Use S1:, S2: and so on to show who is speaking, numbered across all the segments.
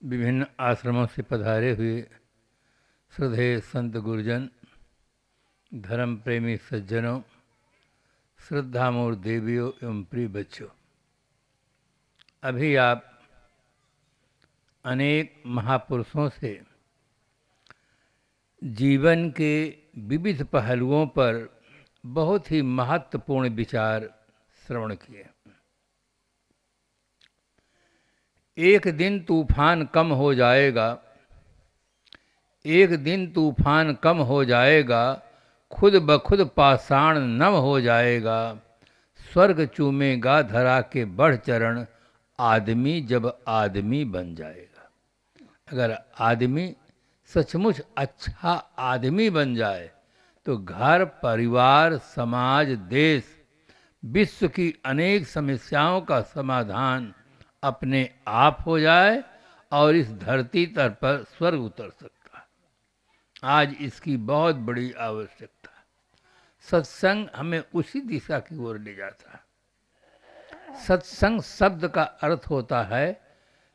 S1: विभिन्न आश्रमों से पधारे हुए श्रद्धेय संत गुरुजन, धर्म प्रेमी सज्जनों, श्रद्धामूर देवियों एवं प्रिय बच्चों, अभी आप अनेक महापुरुषों से जीवन के विविध पहलुओं पर बहुत ही महत्वपूर्ण विचार श्रवण किए। एक दिन तूफान कम हो जाएगा, एक दिन तूफान कम हो जाएगा, खुद ब खुद पाषाण नम हो जाएगा, स्वर्ग चूमेगा धरा के बढ़ चरण, आदमी जब आदमी बन जाएगा। अगर आदमी सचमुच अच्छा आदमी बन जाए तो घर, परिवार, समाज, देश, विश्व की अनेक समस्याओं का समाधान अपने आप हो जाए और इस धरती तर पर स्वर्ग उतर सकता है। आज इसकी बहुत बड़ी आवश्यकता है। सत्संग हमें उसी दिशा की ओर ले जाता है। सत्संग शब्द का अर्थ होता है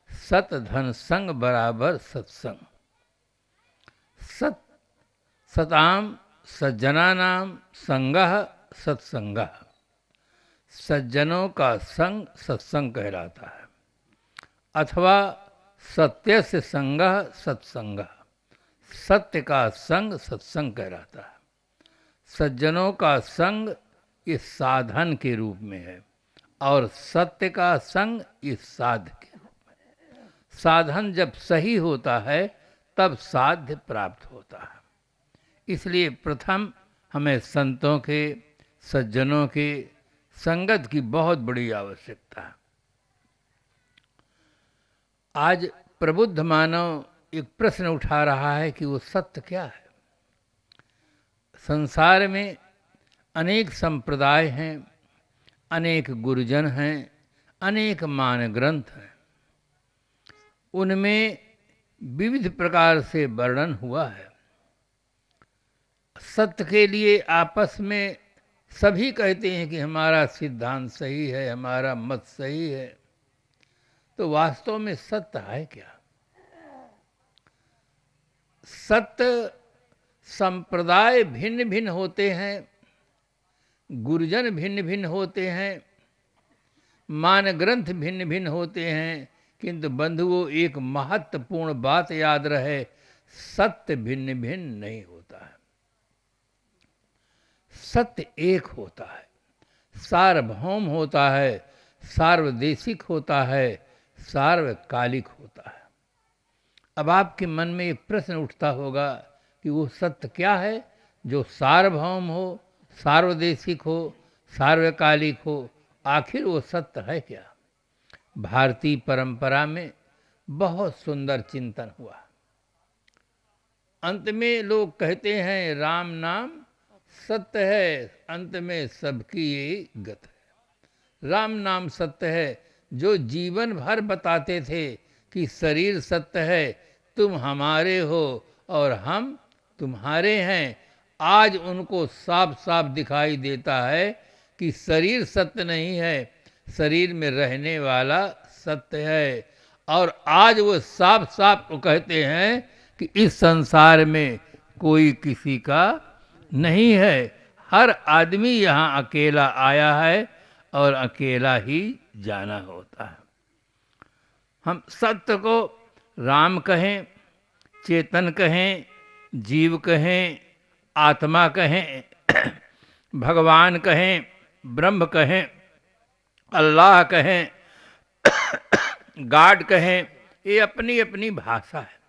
S1: सत धन संग बराबर सत्संग। सत सताम सज्जनानाम संगः सत्संगः। सज्जनों का संग सत्संग कहलाता है, अथवा सत्य से संगः सत्संगः। सत्य का संग सत्संग कहलाता है। सज्जनों का संग इस साधन के रूप में है और सत्य का संग इस साध्य के रूप में। साधन जब सही होता है तब साध्य प्राप्त होता है। इसलिए प्रथम हमें संतों के, सज्जनों के संगत की बहुत बड़ी आवश्यकता है। आज प्रबुद्ध मानव एक प्रश्न उठा रहा है कि वो सत्य क्या है। संसार में अनेक संप्रदाय हैं, अनेक गुरुजन हैं, अनेक मान ग्रंथ हैं। उनमें विविध प्रकार से वर्णन हुआ है। सत्य के लिए आपस में सभी कहते हैं कि हमारा सिद्धांत सही है, हमारा मत सही है। तो वास्तव में सत्य है क्या? सत्य संप्रदाय भिन्न भिन्न होते हैं, गुरुजन भिन्न भिन्न होते हैं, मान ग्रंथ भिन्न भिन्न होते हैं, किंतु बंधुओं एक महत्वपूर्ण बात याद रहे, सत्य भिन्न भिन्न नहीं होता है। सत्य एक होता है, सार्वभौम होता है, सार्वदेशिक होता है, सार्वकालिक होता है। अब आपके मन में एक प्रश्न उठता होगा कि वो सत्य क्या है जो सार्वभौम हो, सार्वदेशिक हो, सार्वकालिक हो। आखिर वो सत्य है क्या? भारतीय परंपरा में बहुत सुंदर चिंतन हुआ। अंत में लोग कहते हैं राम नाम सत्य है, अंत में सबकी ये गत है। राम नाम सत्य है, जो जीवन भर बताते थे कि शरीर सत्य है, तुम हमारे हो और हम तुम्हारे हैं। आज उनको साफ साफ दिखाई देता है कि शरीर सत्य नहीं है, शरीर में रहने वाला सत्य है। और आज वो साफ साफ कहते हैं कि इस संसार में कोई किसी का नहीं है। हर आदमी यहाँ अकेला आया है और अकेला ही जाना होता है। हम सत्य को राम कहें, चेतन कहें, जीव कहें, आत्मा कहें, भगवान कहें, ब्रह्म कहें, अल्लाह कहें, गॉड कहें, ये अपनी अपनी भाषा है।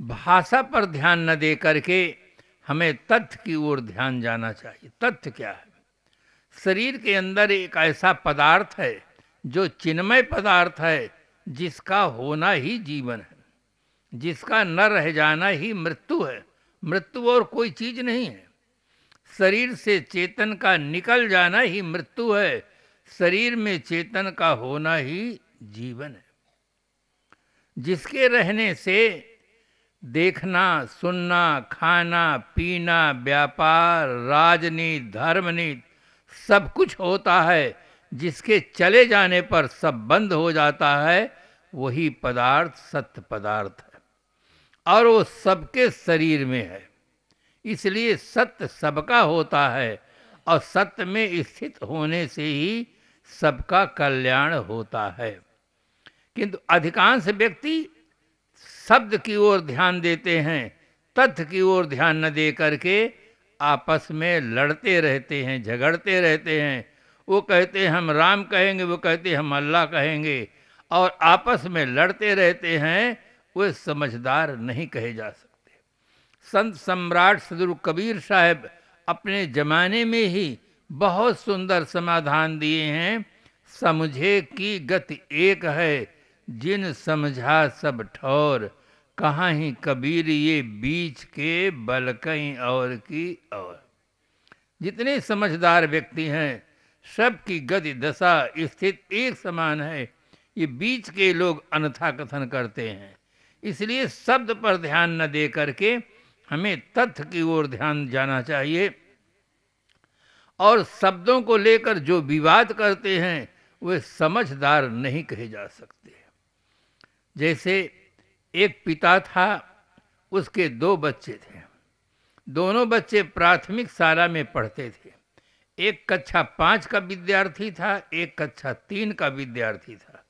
S1: भाषा पर ध्यान न दे करके हमें तथ्य की ओर ध्यान जाना चाहिए। तथ्य क्या है? शरीर के अंदर एक ऐसा पदार्थ है जो चिन्मय पदार्थ है, जिसका होना ही जीवन है, जिसका न रह जाना ही मृत्यु है। मृत्यु और कोई चीज नहीं है। शरीर से चेतन का निकल जाना ही मृत्यु है, शरीर में चेतन का होना ही जीवन है। जिसके रहने से देखना, सुनना, खाना, पीना, व्यापार, राजनीति, धर्मनीति सब कुछ होता है, जिसके चले जाने पर सब बंद हो जाता है, वही पदार्थ सत्य पदार्थ है और वो सबके शरीर में है। इसलिए सत्य सबका होता है और सत्य में स्थित होने से ही सबका कल्याण होता है। किंतु अधिकांश व्यक्ति शब्द की ओर ध्यान देते हैं, तथ्य की ओर ध्यान न दे करके आपस में लड़ते रहते हैं, झगड़ते रहते हैं। वो कहते हैं हम राम कहेंगे, वो कहते हैं हम अल्लाह कहेंगे, और आपस में लड़ते रहते हैं। वे समझदार नहीं कहे जा सकते। संत सम्राट सदगुरु कबीर साहब अपने जमाने में ही बहुत सुंदर समाधान दिए हैं। समझे की गति एक है, जिन समझा सब ठौर, कहाँ ही कबीर ये बीच के बल कहीं और की और। जितने समझदार व्यक्ति हैं सबकी गति दशा स्थित एक समान है। ये बीच के लोग अन्यथा कथन करते हैं। इसलिए शब्द पर ध्यान न दे करके हमें तथ्य की ओर ध्यान जाना चाहिए। और शब्दों को लेकर जो विवाद करते हैं वे समझदार नहीं कहे जा सकते। जैसे एक पिता था, उसके 2 बच्चे थे। दोनों बच्चे प्राथमिक शाला में पढ़ते थे। एक कक्षा 5 का विद्यार्थी था, एक कक्षा 3 का विद्यार्थी था।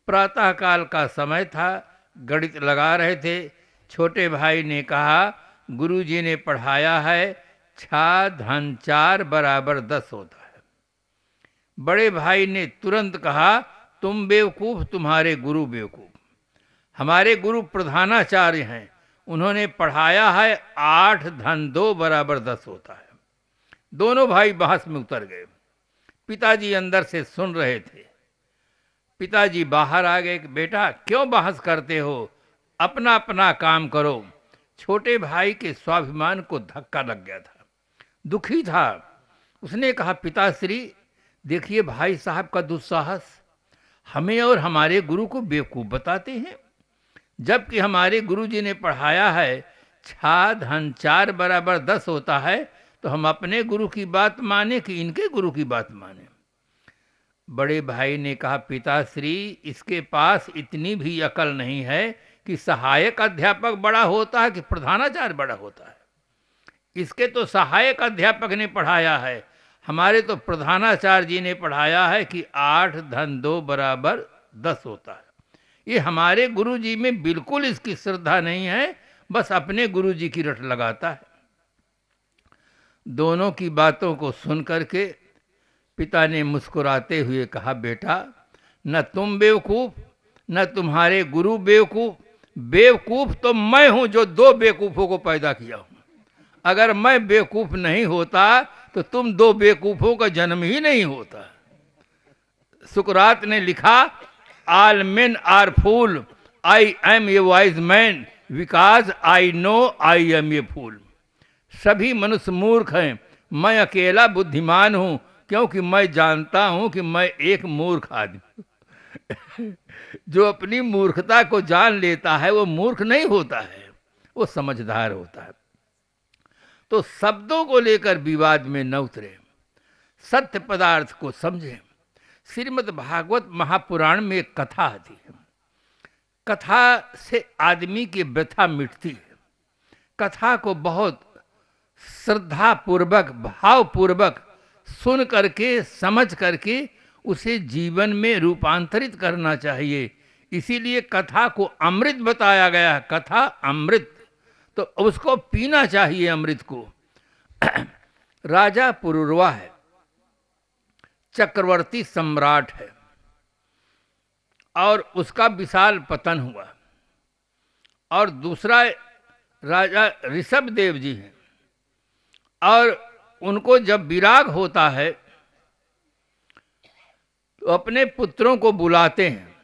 S1: प्रातःकाल का समय था, गणित लगा रहे थे। छोटे भाई ने कहा गुरुजी ने पढ़ाया है 6 धन 4 बराबर 10 होता है। बड़े भाई ने तुरंत कहा तुम बेवकूफ़, तुम्हारे गुरु बेवकूफ़। हमारे गुरु प्रधानाचार्य हैं, उन्होंने पढ़ाया है 8 धन 2 बराबर 10 होता है। दोनों भाई बहस में उतर गए। पिताजी अंदर से सुन रहे थे। पिताजी बाहर आ गए कि बेटा क्यों बहस करते हो, अपना अपना काम करो। छोटे भाई के स्वाभिमान को धक्का लग गया था, दुखी था। उसने कहा पिताश्री देखिए भाई साहब का दुस्साहस, हमें और हमारे गुरु को बेवकूफ़ बताते हैं, जबकि हमारे गुरुजी ने पढ़ाया है 6 धन 4 बराबर 10 होता है। तो हम अपने गुरु की बात माने कि इनके गुरु की बात माने। बड़े भाई ने कहा पिताश्री इसके पास इतनी भी अकल नहीं है कि सहायक अध्यापक बड़ा होता है कि प्रधानाचार्य बड़ा होता है। इसके तो सहायक अध्यापक ने पढ़ाया है, हमारे तो प्रधानाचार्य जी ने पढ़ाया है कि 8 धन 2 बराबर 10 होता है। ये हमारे गुरुजी में बिल्कुल इसकी श्रद्धा नहीं है, बस अपने गुरुजी की रट लगाता है। दोनों की बातों को सुन करके पिता ने मुस्कुराते हुए कहा बेटा न तुम बेवकूफ़ न तुम्हारे गुरु बेवकूफ़, बेवकूफ़ तो मैं हूँ जो 2 बेवकूफ़ों को पैदा किया हूँ। अगर मैं बेवकूफ़ नहीं होता तो तुम 2 बेवकूफ़ों का जन्म ही नहीं होता। सुकरात ने लिखा all men are fool, I am a wise man because I know I am a fool. सभी मनुष्य मूर्ख हैं, मैं अकेला बुद्धिमान हूँ क्योंकि मैं जानता हूँ कि मैं एक मूर्ख आदमी। जो अपनी मूर्खता को जान लेता है वो मूर्ख नहीं होता है, वो समझदार होता है। तो शब्दों को लेकर विवाद में न उतरे, सत्य पदार्थ को समझें। श्रीमद् भागवत महापुराण में एक कथा आती है। कथा से आदमी की व्यथा मिटती है। कथा को बहुत श्रद्धा पूर्वक भाव पूर्वक सुन करके समझ करके उसे जीवन में रूपांतरित करना चाहिए। इसीलिए कथा को अमृत बताया गया है। कथा अमृत, तो उसको पीना चाहिए अमृत को। राजा पुरुरवा है, चक्रवर्ती सम्राट है, और उसका विशाल पतन हुआ। और दूसरा राजा ऋषभ देव जी हैं, और उनको जब विराग होता है तो अपने पुत्रों को बुलाते हैं।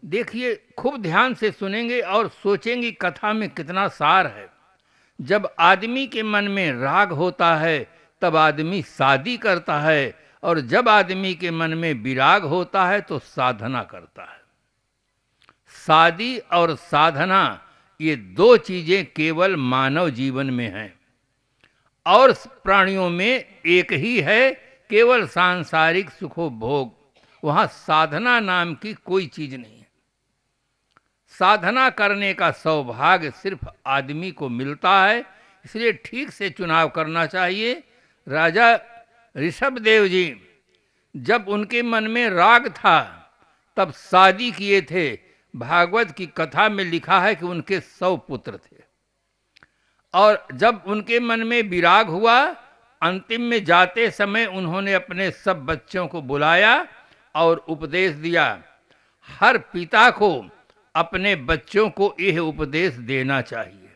S1: देखिए खूब ध्यान से सुनेंगे और सोचेंगे कथा में कितना सार है। जब आदमी के मन में राग होता है तब आदमी शादी करता है, और जब आदमी के मन में विराग होता है तो साधना करता है। शादी और साधना ये 2 चीजें केवल मानव जीवन में हैं, और प्राणियों में एक ही है, केवल सांसारिक सुखोभोग। वहाँ साधना नाम की कोई चीज नहीं है। साधना करने का सौभाग्य सिर्फ आदमी को मिलता है, इसलिए ठीक से चुनाव करना चाहिए। राजा ऋषभदेव जी, जब उनके मन में राग था तब शादी किए थे। भागवत की कथा में लिखा है कि उनके 100 पुत्र थे, और जब उनके मन में विराग हुआ, अंतिम में जाते समय उन्होंने अपने सब बच्चों को बुलाया और उपदेश दिया। हर पिता को अपने बच्चों को यह उपदेश देना चाहिए।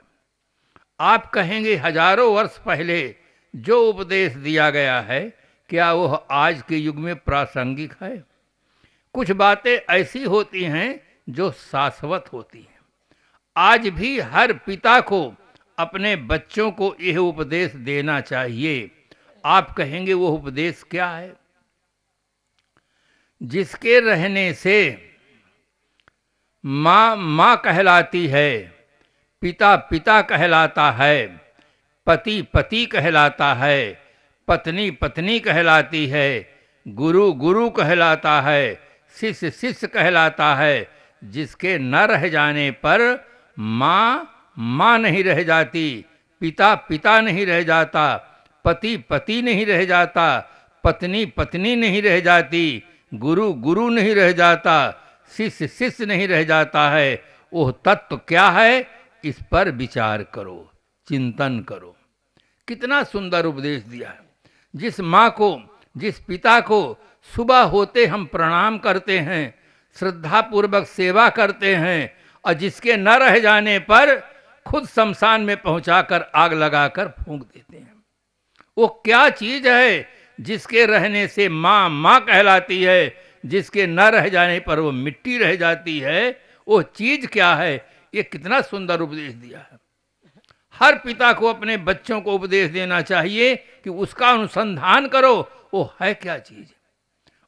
S1: आप कहेंगे हजारों वर्ष पहले जो उपदेश दिया गया है, क्या वह आज के युग में प्रासंगिक है? कुछ बातें ऐसी होती हैं जो शाश्वत होती हैं। आज भी हर पिता को अपने बच्चों को यह उपदेश देना चाहिए। आप कहेंगे वो उपदेश क्या है? जिसके रहने से माँ माँ कहलाती है, पिता पिता कहलाता है, पति पति कहलाता है, पत्नी पत्नी कहलाती है, गुरु गुरु कहलाता है, शिष्य शिष्य कहलाता है। जिसके न रह जाने पर माँ माँ नहीं रह जाती, पिता पिता नहीं रह जाता, पति पति नहीं रह जाता, पत्नी पत्नी नहीं रह जाती, गुरु गुरु नहीं रह जाता, शिष्य शिष्य नहीं रह जाता है। वह तत्व क्या है? इस पर विचार करो, चिंतन करो। कितना सुंदर उपदेश दिया है। जिस माँ को, जिस पिता को सुबह होते हम प्रणाम करते हैं, श्रद्धापूर्वक सेवा करते हैं, और जिसके न रह जाने पर खुद शमशान में पहुंचाकर आग लगाकर फूंक देते हैं, वो क्या चीज है जिसके रहने से माँ माँ कहलाती है, जिसके न रह जाने पर वो मिट्टी रह जाती है? वो चीज क्या है? ये कितना सुंदर उपदेश दिया है। हर पिता को अपने बच्चों को उपदेश देना चाहिए कि उसका अनुसंधान करो, वो है क्या चीज?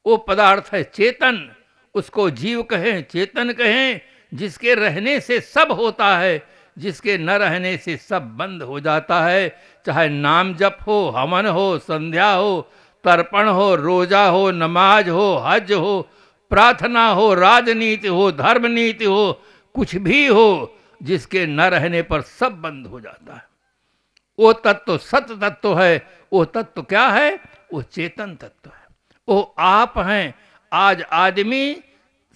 S1: वो पदार्थ है चेतन, उसको जीव कहें, चेतन कहें, जिसके रहने से सब होता है, जिसके न रहने से सब बंद हो जाता है। चाहे नाम जप हो, हवन हो, संध्या हो, तर्पण हो, रोजा हो, नमाज हो, हज हो, प्रार्थना हो, राजनीति हो, धर्म नीति हो, कुछ भी हो, जिसके न रहने पर सब बंद हो जाता है। वो तत्व सत्य तत्व है। वो तत्व क्या है? वो चेतन तत्व है। वो आप हैं। आज आदमी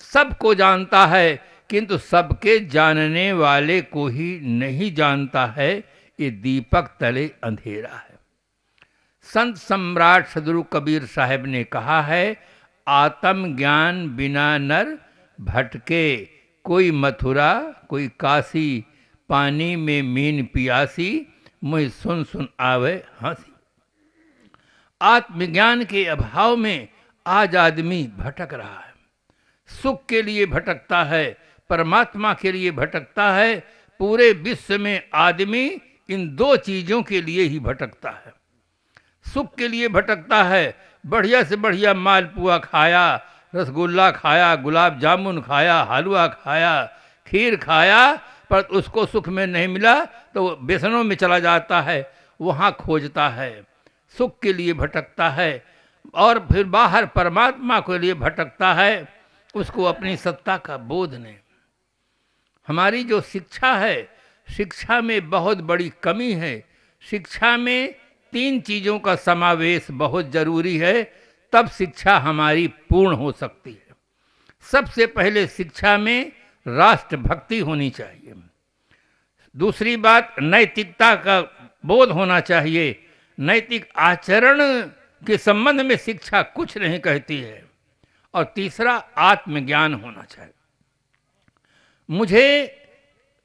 S1: सबको जानता है, किंतु सबके जानने वाले को ही नहीं जानता है। ये दीपक तले अंधेरा है। संत सम्राट सदगुरु कबीर साहब ने कहा है, आत्म ज्ञान बिना नर भटके, कोई मथुरा कोई काशी, पानी में मीन पियासी, मुझे सुन सुन आवे हंसी। आत्मज्ञान के अभाव में आज आदमी भटक रहा है। सुख के लिए भटकता है, परमात्मा के लिए भटकता है। पूरे विश्व में आदमी इन दो चीजों के लिए ही भटकता है। सुख के लिए भटकता है, बढ़िया से बढ़िया मालपुआ खाया, रसगुल्ला खाया, गुलाब जामुन खाया, हलवा खाया, खीर खाया, पर उसको सुख में नहीं मिला तो व्यसनों में चला जाता है, वहाँ खोजता है। सुख के लिए भटकता है और फिर बाहर परमात्मा के लिए भटकता है। उसको अपनी सत्ता का बोध नहीं। हमारी जो शिक्षा है, शिक्षा में बहुत बड़ी कमी है। शिक्षा में 3 चीज़ों का समावेश बहुत जरूरी है, तब शिक्षा हमारी पूर्ण हो सकती है। सबसे पहले शिक्षा में राष्ट्रभक्ति होनी चाहिए। दूसरी बात, नैतिकता का बोध होना चाहिए। नैतिक आचरण के संबंध में शिक्षा कुछ नहीं कहती है। और तीसरा, आत्मज्ञान होना चाहिए।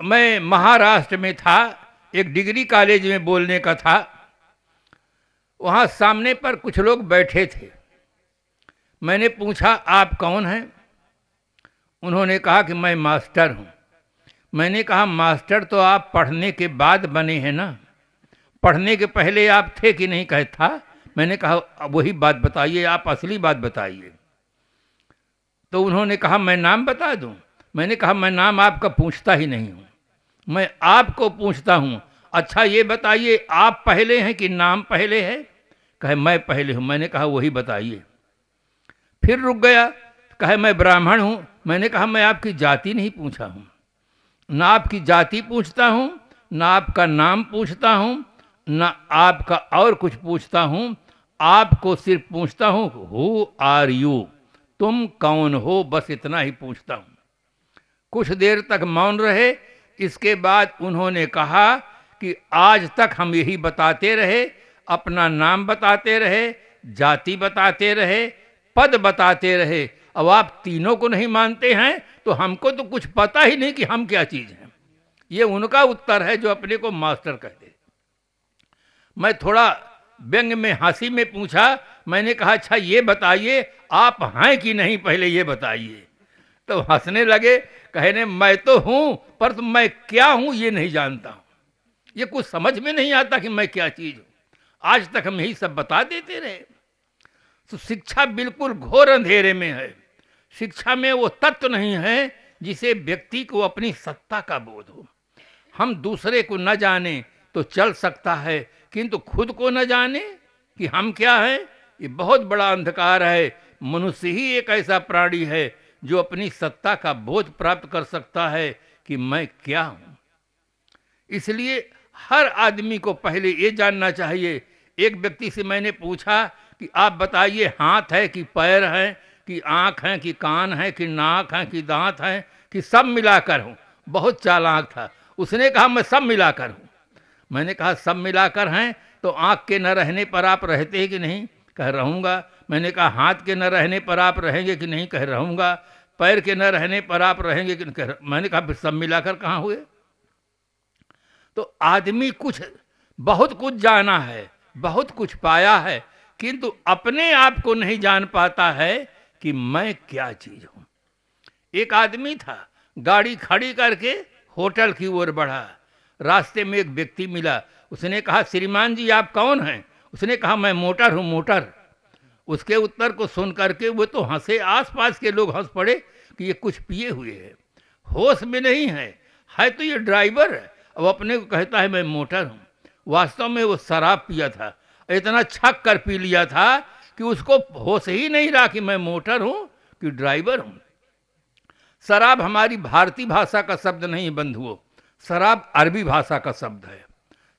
S1: मैं महाराष्ट्र में था, एक डिग्री कॉलेज में बोलने का था। वहाँ सामने पर कुछ लोग बैठे थे। मैंने पूछा, आप कौन हैं? उन्होंने कहा कि मैं मास्टर हूँ। मैंने कहा, मास्टर तो आप पढ़ने के बाद बने हैं ना, पढ़ने के पहले आप थे कि नहीं? कहे था। मैंने कहा, वही बात बताइए, आप असली बात बताइए। तो उन्होंने कहा, मैं नाम बता दूं? मैंने कहा, मैं नाम आपका पूछता ही नहीं हूँ, मैं आपको पूछता हूँ। अच्छा ये बताइए, आप पहले हैं कि नाम पहले है? कहे, मैं पहले हूँ। मैंने कहा, वही बताइए। फिर रुक गया, कहे, मैं ब्राह्मण हूँ। मैंने कहा, मैं आपकी जाति नहीं पूछा हूँ, ना आपकी जाति पूछता हूँ, ना आपका नाम पूछता हूँ, ना आपका और कुछ पूछता हूँ। आपको सिर्फ पूछता हूँ, हु आर यू, तुम कौन हो, बस इतना ही पूछता हूँ। कुछ देर तक मौन रहे। इसके बाद उन्होंने कहा कि आज तक हम यही बताते रहे, अपना नाम बताते रहे, जाति बताते रहे, पद बताते रहे। अब आप तीनों को नहीं मानते हैं तो हमको तो कुछ पता ही नहीं कि हम क्या चीज़ हैं। ये उनका उत्तर है जो अपने को मास्टर कहते। मैं थोड़ा व्यंग में, हंसी में पूछा। मैंने कहा, अच्छा ये बताइए आप हैं कि नहीं, पहले ये बताइए। तो हंसने लगे, कहने मैं तो हूं, पर तो मैं क्या हूं ये नहीं जानता हूं। ये कुछ समझ में नहीं आता कि मैं क्या चीज हूं। आज तक हम यही सब बता देते रहे। तो शिक्षा बिल्कुल घोर अंधेरे में है। शिक्षा में वो तत्व नहीं है जिसे व्यक्ति को अपनी सत्ता का बोध हो। हम दूसरे को न जाने तो चल सकता है, किंतु खुद को न जाने कि हम क्या हैं, ये बहुत बड़ा अंधकार है। मनुष्य ही एक ऐसा प्राणी है जो अपनी सत्ता का बोध प्राप्त कर सकता है कि मैं क्या हूं। इसलिए हर आदमी को पहले ये जानना चाहिए। एक व्यक्ति से मैंने पूछा कि आप बताइए, हाथ है कि पैर है कि आँख है कि कान है कि नाक है कि दांत है कि सब मिलाकर हूँ। बहुत चालाक था। उसने कहा मैं सब मिलाकर हूँ। मैंने कहा सब मिलाकर हैं तो आँख के न रहने पर आप रहते हैं कि नहीं? कह रहूँगा। मैंने कहा हाथ के न रहने पर आप रहेंगे कि नहीं? कह रहूँगा। पैर के न रहने पर आप रहेंगे कि नहीं? मैंने कहा फिर सब मिलाकर कहाँ हुए? तो आदमी बहुत कुछ जाना है, बहुत कुछ पाया है, किंतु अपने आप को नहीं जान पाता है कि मैं क्या चीज हूं। एक आदमी था, गाड़ी खड़ी करके होटल की ओर बढ़ा। रास्ते में एक व्यक्ति मिला। उसने कहा, श्रीमान जी आप कौन हैं? उसने कहा मैं मोटर हूं, मोटर। उसके उत्तर को सुन करके वो तो हंसे, आसपास के लोग हंस पड़े कि ये कुछ पिए हुए है, होश में नहीं है तो ये ड्राइवर है। अब अपने को कहता है मैं मोटर हूँ। वास्तव में वो शराब पिया था, इतना छक कर पी लिया था कि उसको होश ही नहीं रहा कि मैं मोटर हूँ कि ड्राइवर हूँ। शराब हमारी भारतीय भाषा का शब्द नहीं बंधुओं, शराब अरबी भाषा का शब्द है।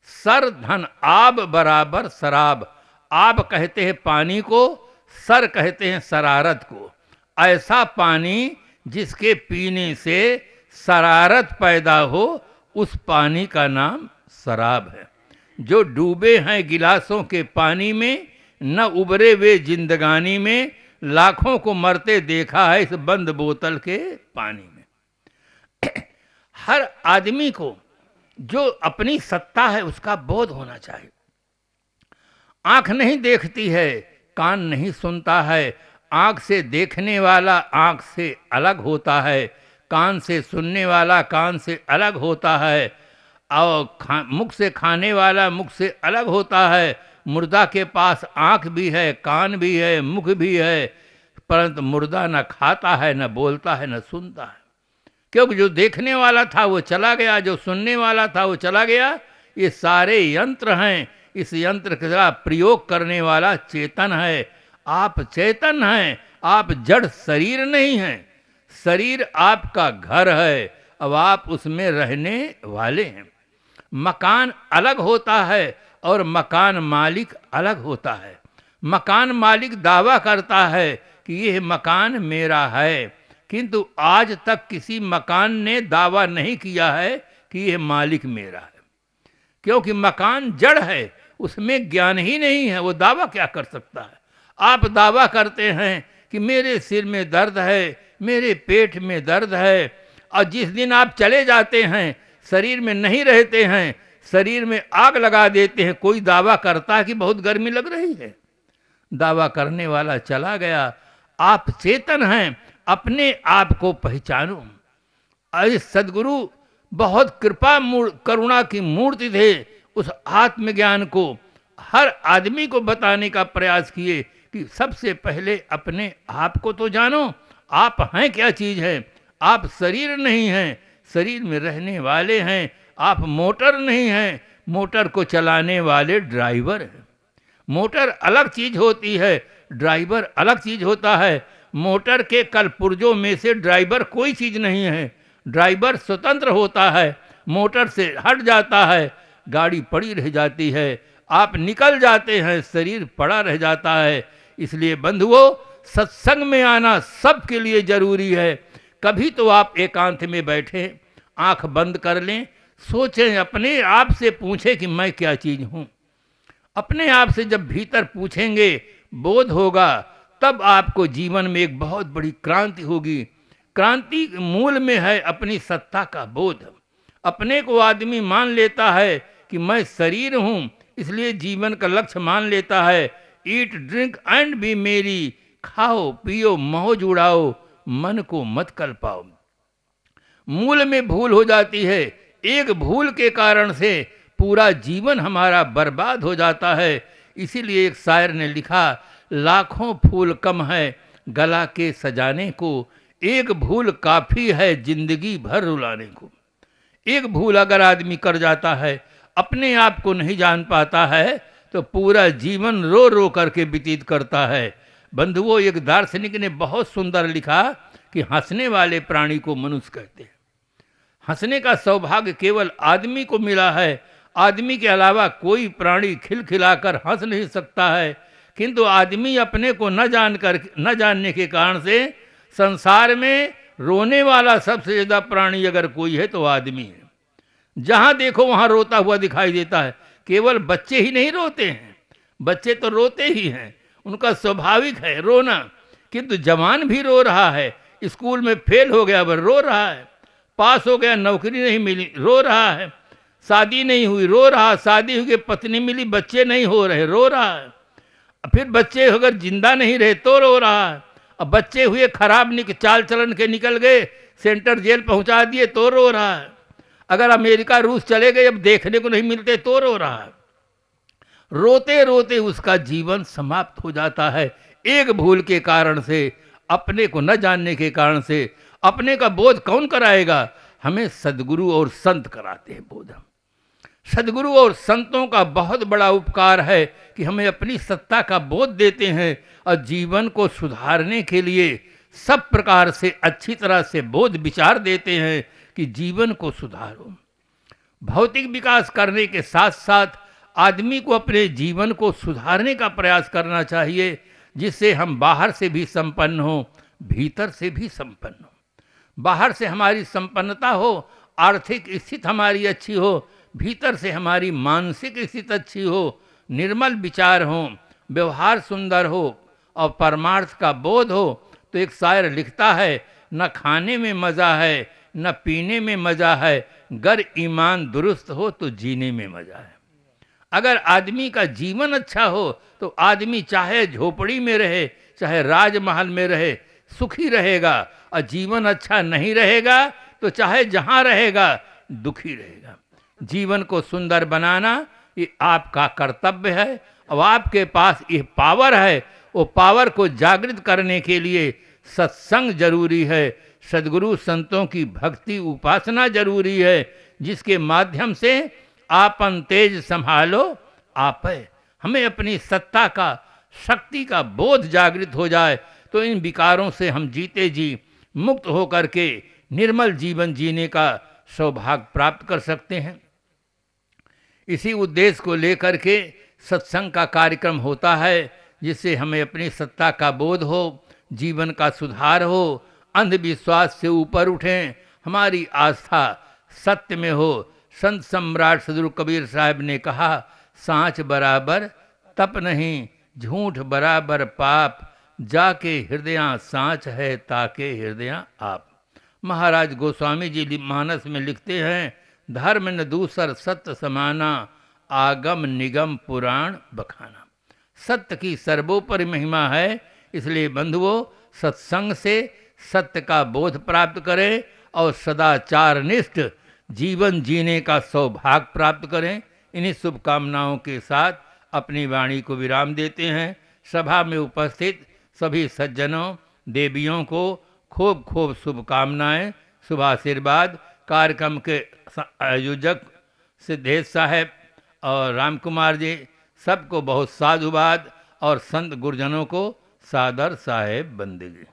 S1: सर धन आब बराबर शराब। आब कहते हैं पानी को, सर कहते हैं शरारत को। ऐसा पानी जिसके पीने से शरारत पैदा हो, उस पानी का नाम शराब है। जो डूबे हैं गिलासों के पानी में, न उबरे वे जिंदगानी में, लाखों को मरते देखा है इस बंद बोतल के पानी में। हर आदमी को जो अपनी सत्ता है उसका बोध होना चाहिए। आंख नहीं देखती है, कान नहीं सुनता है। आंख से देखने वाला आंख से अलग होता है, कान से सुनने वाला कान से अलग होता है, और मुख से खाने वाला मुख से अलग होता है। मुर्दा के पास आंख भी है, कान भी है, मुख भी है, परंतु मुर्दा न खाता है, न बोलता है, न सुनता है। क्योंकि जो देखने वाला था वो चला गया, जो सुनने वाला था वो चला गया। ये सारे यंत्र हैं। इस यंत्र का प्रयोग करने वाला चेतन है। आप चेतन हैं, आप जड़ शरीर नहीं हैं। शरीर आपका घर है, अब आप उसमें रहने वाले हैं। मकान अलग होता है और मकान मालिक अलग होता है। मकान मालिक दावा करता है कि यह मकान मेरा है, किंतु आज तक किसी मकान ने दावा नहीं किया है कि यह मालिक मेरा है। क्योंकि मकान जड़ है, उसमें ज्ञान ही नहीं है, वो दावा क्या कर सकता है। आप दावा करते हैं कि मेरे सिर में दर्द है, मेरे पेट में दर्द है, और जिस दिन आप चले जाते हैं, शरीर में नहीं रहते हैं, शरीर में आग लगा देते हैं, कोई दावा करता है कि बहुत गर्मी लग रही है? दावा करने वाला चला गया। आप चेतन हैं, अपने आप को पहचानो। अरे सदगुरु बहुत करुणा की मूर्ति थे। उस आत्मज्ञान को हर आदमी को बताने का प्रयास किए कि सबसे पहले अपने आप को तो जानो, आप हैं क्या चीज़ है। आप शरीर नहीं हैं, शरीर में रहने वाले हैं। आप मोटर नहीं हैं, मोटर को चलाने वाले ड्राइवर हैं। मोटर अलग चीज़ होती है, ड्राइवर अलग चीज़ होता है। मोटर के कल पुर्जों में से ड्राइवर कोई चीज़ नहीं है। ड्राइवर स्वतंत्र होता है, मोटर से हट जाता है, गाड़ी पड़ी रह जाती है, आप निकल जाते हैं, शरीर पड़ा रह जाता है। इसलिए बंधुओं, सत्संग में आना सबके लिए जरूरी है। कभी तो आप एकांत में बैठें, आंख बंद कर लें, सोचें, अपने आप से पूछें कि मैं क्या चीज़ हूँ। अपने आप से जब भीतर पूछेंगे, बोध होगा, तब आपको जीवन में एक बहुत बड़ी क्रांति होगी। क्रांति मूल में है अपनी सत्ता का बोध। अपने को आदमी मान लेता है कि मैं शरीर हूँ, इसलिए जीवन का लक्ष्य मान लेता है। ईट ड्रिंक एंड बी मेरी, खाओ पियो मौज उड़ाओ, मन को मत कल्पाओ। मूल में भूल हो जाती है। एक भूल के कारण से पूरा जीवन हमारा बर्बाद हो जाता है। इसीलिए एक शायर ने लिखा, लाखों फूल कम है गला के सजाने को, एक भूल काफ़ी है जिंदगी भर रुलाने को। एक भूल अगर आदमी कर जाता है, अपने आप को नहीं जान पाता है, तो पूरा जीवन रो रो करके व्यतीत करता है। बंधुओं, एक दार्शनिक ने बहुत सुंदर लिखा कि हंसने वाले प्राणी को मनुष्य कहते हैं। हंसने का सौभाग्य केवल आदमी को मिला है। आदमी के अलावा कोई प्राणी खिलखिलाकर हंस नहीं सकता है। किंतु आदमी अपने को न जानने के कारण से संसार में रोने वाला सबसे ज़्यादा प्राणी अगर कोई है तो आदमी है। जहाँ देखो वहाँ रोता हुआ दिखाई देता है। केवल बच्चे ही नहीं रोते हैं, बच्चे तो रोते ही हैं, उनका स्वाभाविक है रोना। किंतु जवान भी रो रहा है, स्कूल में फेल हो गया वह रो रहा है, पास हो गया नौकरी नहीं मिली रो रहा है, शादी नहीं हुई रो रहा, शादी हुई पत्नी मिली बच्चे नहीं हो रहे रो रहा है, फिर बच्चे अगर जिंदा नहीं रहे तो रो रहा है, अब बच्चे हुए खराब चाल चलन के निकल गए, सेंटर जेल पहुंचा दिए तो रो रहा है, अगर अमेरिका रूस चले गए अब देखने को नहीं मिलते तो रो रहा है। रोते रोते उसका जीवन समाप्त हो जाता है। एक भूल के कारण से, अपने को न जानने के कारण से। अपने का बोध कौन कराएगा? हमें सद्गुरु और संत कराते हैं बोध। सद्गुरु और संतों का बहुत बड़ा उपकार है कि हमें अपनी सत्ता का बोध देते हैं और जीवन को सुधारने के लिए सब प्रकार से अच्छी तरह से बोध विचार देते हैं कि जीवन को सुधारो। भौतिक विकास करने के साथ साथ आदमी को अपने जीवन को सुधारने का प्रयास करना चाहिए, जिससे हम बाहर से भी संपन्न हो, भीतर से भी संपन्न हो। बाहर से हमारी संपन्नता हो, आर्थिक स्थिति हमारी अच्छी हो, भीतर से हमारी मानसिक स्थिति अच्छी हो, निर्मल विचार हो, व्यवहार सुंदर हो और परमार्थ का बोध हो। तो एक शायर लिखता है, न खाने में मज़ा है न पीने में मज़ा है, गर ईमान दुरुस्त हो तो जीने में मज़ा है। अगर आदमी का जीवन अच्छा हो तो आदमी चाहे झोपड़ी में रहे चाहे राजमहल में रहे सुखी रहेगा, और जीवन अच्छा नहीं रहेगा तो चाहे जहाँ रहेगा दुखी रहेगा। जीवन को सुंदर बनाना ये आपका कर्तव्य है, और आपके पास ये पावर है। वो पावर को जागृत करने के लिए सत्संग जरूरी है, सद्गुरु संतों की भक्ति उपासना जरूरी है, जिसके माध्यम से आपन तेज संभालो आप है। हमें अपनी सत्ता का, शक्ति का बोध जागृत हो जाए तो इन विकारों से हम जीते जी मुक्त होकर के निर्मल जीवन जीने का सौभाग्य प्राप्त कर सकते हैं। इसी उद्देश्य को लेकर के सत्संग का कार्यक्रम होता है, जिससे हमें अपनी सत्ता का बोध हो, जीवन का सुधार हो, अंधविश्वास से ऊपर उठें, हमारी आस्था सत्य में हो। संत सम्राट सदगुरु कबीर साहब ने कहा, सांच बराबर तप नहीं, झूठ बराबर पाप, जाके हृदय सांच है ताके हृदय आप। महाराज गोस्वामी जी मानस में लिखते हैं, धर्म न दूसर सत्य समाना, आगम निगम पुराण बखाना। सत्य की सर्वोपरि महिमा है। इसलिए बंधुओं, सत्संग से सत्य का बोध प्राप्त करें और सदाचार निष्ठ जीवन जीने का सौभाग्य प्राप्त करें। इन्हीं शुभकामनाओं के साथ अपनी वाणी को विराम देते हैं। सभा में उपस्थित सभी सज्जनों देवियों को खूब खूब शुभकामनाएं, शुभ आशीर्वाद। कार्यक्रम के आयोजक सिद्धेश साहब और राम कुमार जी, सबको बहुत साधुवाद और संत गुरुजनों को सादर साहेब बंदगी।